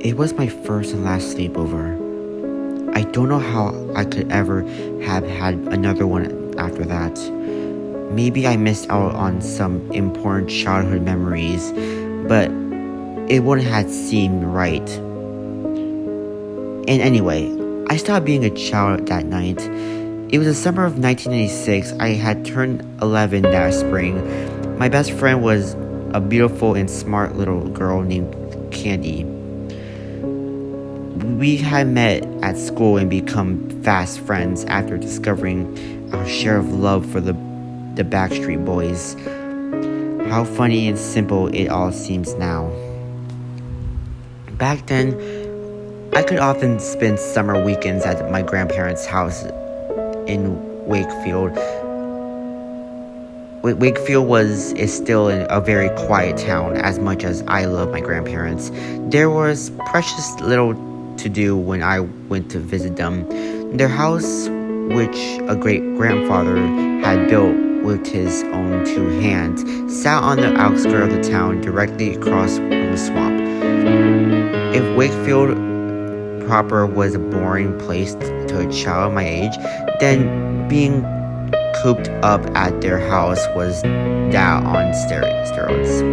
It was my first and last sleepover. I don't know how I could ever have had another one after that. Maybe I missed out on some important childhood memories, but it wouldn't have seemed right. And anyway, I stopped being a child that night. It was the summer of 1996. I had turned 11 that spring. My best friend was a beautiful and smart little girl named Candy. We had met at school and become fast friends after discovering our share of love for the Backstreet Boys. How funny and simple it all seems now. Back then, I could often spend summer weekends at my grandparents' house in Wakefield. Wakefield is still a very quiet town, as much as I love my grandparents. There was precious little to do when I went to visit them. Their house, which a great-grandfather had built with his own two hands, sat on the outskirts of the town directly across from the swamp. If Wakefield proper was a boring place to a child my age, then being cooped up at their house was that on steroids.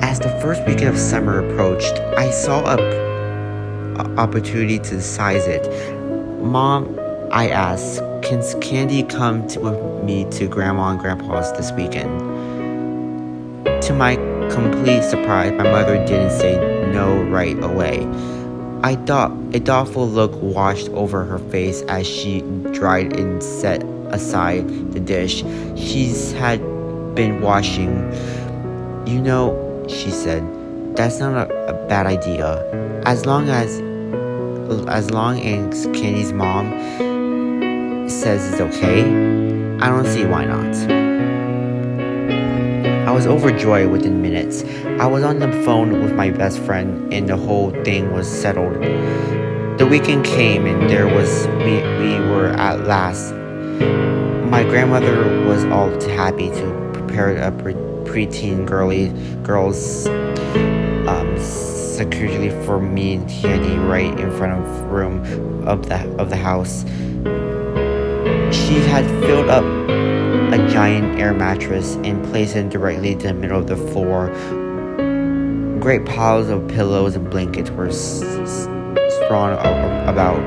As the first weekend of summer approached, I saw an opportunity to seize it. Mom, I asked, can Candy come with me to Grandma and Grandpa's this weekend? To my complete surprise, my mother didn't say no right away. I thought a thoughtful look washed over her face as she dried and set aside the dish she had been washing. You know, she said, that's not a bad idea. As long as Candy's mom says it's okay, I don't see why not. I was overjoyed within minutes. I was on the phone with my best friend and the whole thing was settled. The weekend came and we were at last. My grandmother was all too happy to prepare a preteen girls securely for me and Candy right in front of the room of the house. She had filled up a giant air mattress and placed it directly in the middle of the floor. Great piles of pillows and blankets were strewn about.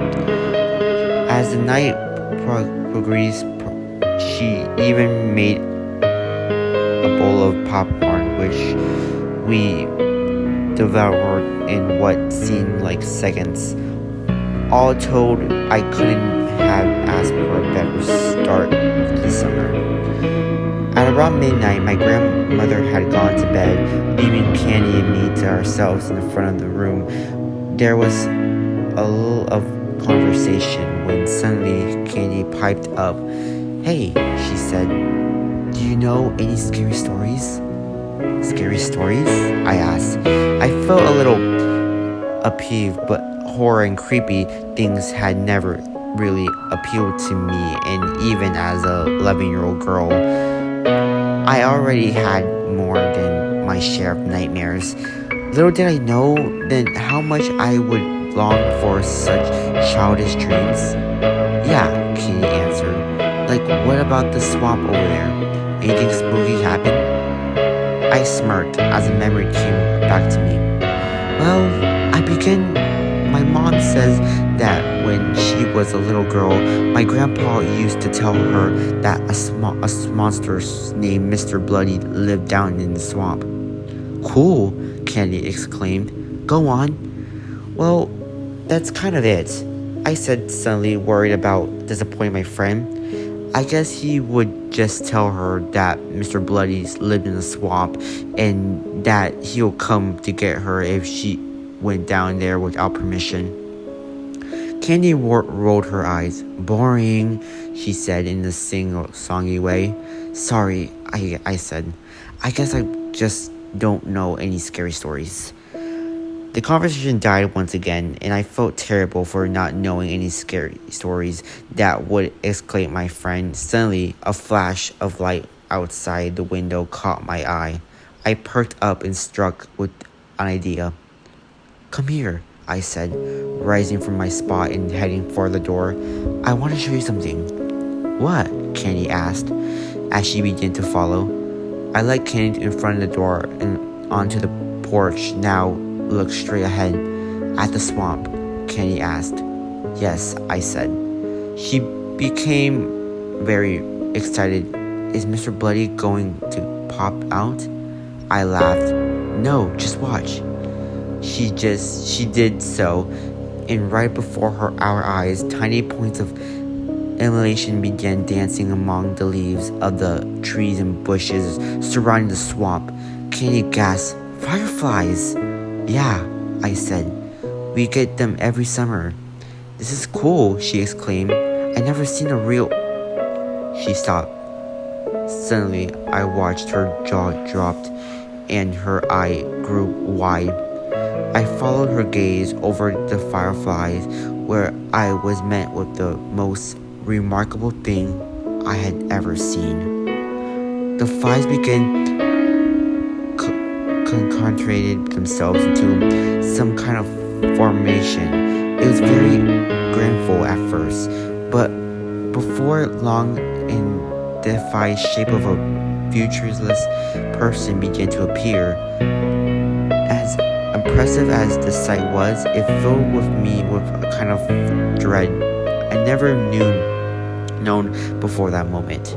As the night progressed, she even made a bowl of popcorn, which we devoured in what seemed like seconds. All told, I couldn't have asked for a better start to the summer. At around midnight, my grandmother had gone to bed, leaving Candy and me to ourselves in the front of the room. There was a little of conversation when suddenly Candy piped up. Hey, she said, do you know any scary stories? Scary stories? I asked. I felt a little peeved, but horror and creepy things had never really appealed to me, and even as a 11-year-old girl, I already had more than my share of nightmares. Little did I know then how much I would long for such childish dreams. Yeah, Kitty answered. Like, what about the swamp over there? Anything spooky happen? I smirked as a memory came back to me. Well, I began. My mom says that when she was a little girl, my grandpa used to tell her that a monster named Mr. Bloody lived down in the swamp. Cool, Candy exclaimed. Go on. Well, that's kind of it, I said, suddenly worried about disappointing my friend. I guess he would just tell her that Mr. Bloody lived in the swamp and that he'll come to get her if she went down there without permission. Candy rolled her eyes. Boring, she said in a sing-songy way. Sorry, I said. I guess I just don't know any scary stories. The conversation died once again, and I felt terrible for not knowing any scary stories that would escalate my friend. Suddenly, a flash of light outside the window caught my eye. I perked up and struck with an idea. "Come here," I said, rising from my spot and heading for the door. "I want to show you something." "What?" Candy asked, as she began to follow. I led Candy in front of the door and onto the porch. "Now look straight ahead." "At the swamp?" Candy asked. "Yes," I said. She became very excited. "Is Mr. Bloody going to pop out?" I laughed. "No, just watch." She did so, and right before our eyes, tiny points of illumination began dancing among the leaves of the trees and bushes surrounding the swamp. Candy gasped, "Fireflies!" "Yeah," I said. "We get them every summer." "This is cool," she exclaimed. "I never seen a real..." She stopped. Suddenly, I watched her jaw drop and her eye grew wide. I followed her gaze over the fireflies, where I was met with the most remarkable thing I had ever seen. The flies began concentrated themselves into some kind of formation. It was very grandful at first, but before long, an defied shape of a futureless person began to appear. As impressive as the sight was, it filled with me with a kind of dread I never known before that moment.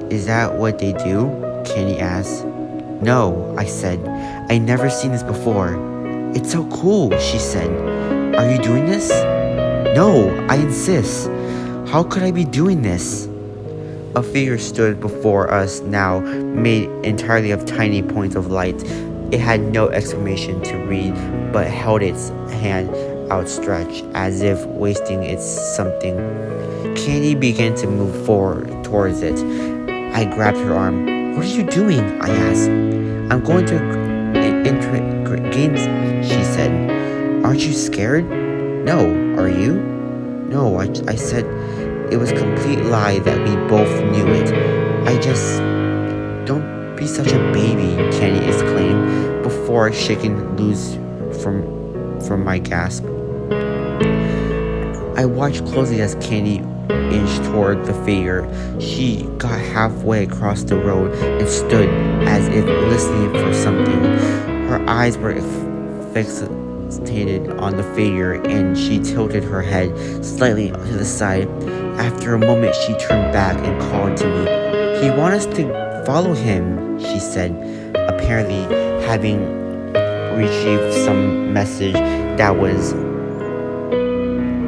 "Is that what they do?" Candy asked. "No," I said. "I never seen this before." "It's so cool," she said. "Are you doing this?" "No, I insist. How could I be doing this?" A figure stood before us now, made entirely of tiny points of light. It had no exclamation to read, but held its hand outstretched, as if wasting its something. Candy began to move forward towards it. I grabbed her arm. "What are you doing?" I asked. "I'm going to enter games," she said. "Aren't you scared?" "No, are you?" "No," I said. It was a complete lie that we both knew it. I just... "Don't be such a baby," Candy exclaimed, before shaking loose from my grasp. I watched closely as Candy inched toward the figure. She got halfway across the road and stood as if listening for something. Her eyes were fixated on the figure, and she tilted her head slightly to the side. After a moment, she turned back and called to me. "He wants us to follow him," she said, apparently having retrieved some message that was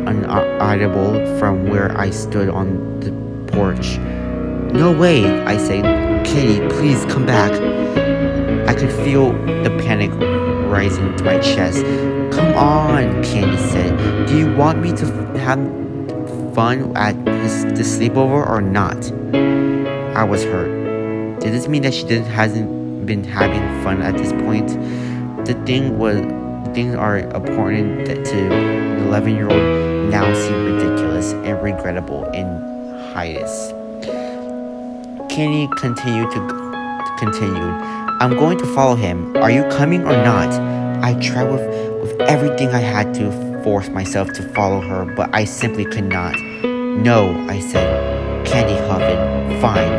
unaudible from where I stood on the porch. "No way," I said. "Kitty, please come back." I could feel the panic rising to my chest. "Come on," Candy said. "Do you want me to have fun at the sleepover or not?" I was hurt. Did this mean that she hasn't been having fun at this point? Things are important that to an 11-year-old now seem ridiculous and regrettable in hiatus. Candy continued. "I'm going to follow him. Are you coming or not?" I tried with everything I had to force myself to follow her, but I simply could not. "No," I said. Candy huffed. "Fine,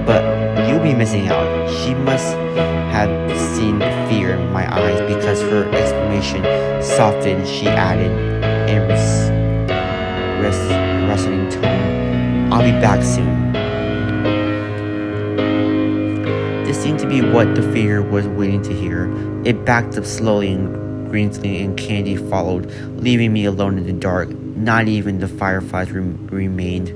but you'll be missing out." She must have seen the fear in my eyes, because her exclamation softened. She added in wrestling tone, "I'll be back soon." This seemed to be what the figure was waiting to hear. It backed up slowly and gracefully, and Candy followed, leaving me alone in the dark. Not even the fireflies remained.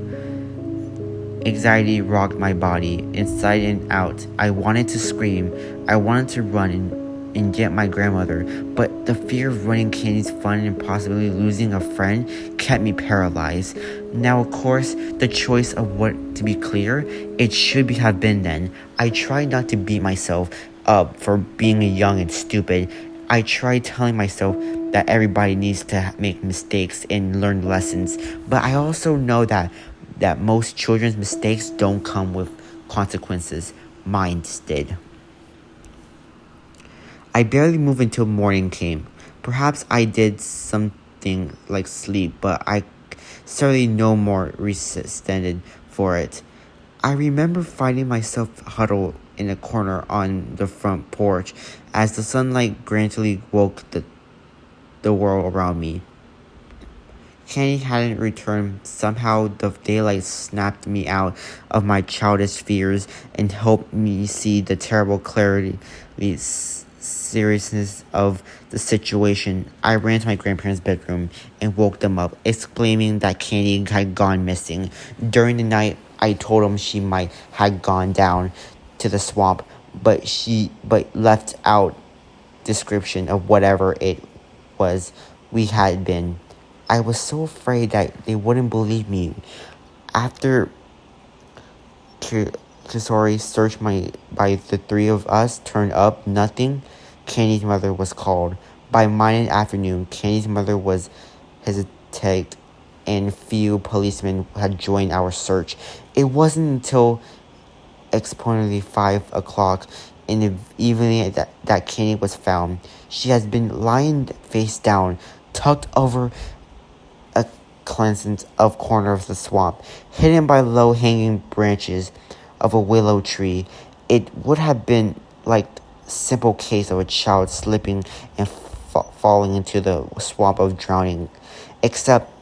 Anxiety rocked my body, inside and out. I wanted to scream. I wanted to run and get my grandmother, but the fear of ruining Candy's fun and possibly losing a friend kept me paralyzed. Now, of course, the choice of what to be clear, it should have been then. I tried not to beat myself up for being young and stupid. I tried telling myself that everybody needs to make mistakes and learn lessons, but I also know that most children's mistakes don't come with consequences. Mine did. I barely moved until morning came. Perhaps I did something like sleep, but I certainly no more resisted for it. I remember finding myself huddled in a corner on the front porch as the sunlight gradually woke the world around me. Kenny hadn't returned. Somehow the daylight snapped me out of my childish fears and helped me see the terrible clarity, the seriousness of the situation. I ran to my grandparents' bedroom and woke them up, exclaiming that Candy had gone missing. During the night, I told them she might have gone down to the swamp, but left out description of whatever it was we had been. I was so afraid that they wouldn't believe me. After Kisori searched by the three of us turned up nothing, Candy's mother was called. By Monday afternoon, Candy's mother was hesitating and few policemen had joined our search. It wasn't until approximately 5 o'clock in the evening that Candy was found. She has been lying face down, tucked over a cleansing of corner of the swamp, hidden by low-hanging branches of a willow tree. It would have been like a simple case of a child slipping and falling into the swamp of drowning, except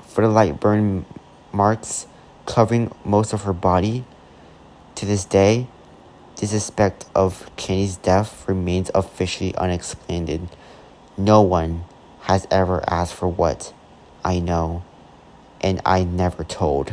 for the light burn marks covering most of her body. To this day, the suspect of Kenny's death remains officially unexplained. No one has ever asked for what I know, and I never told.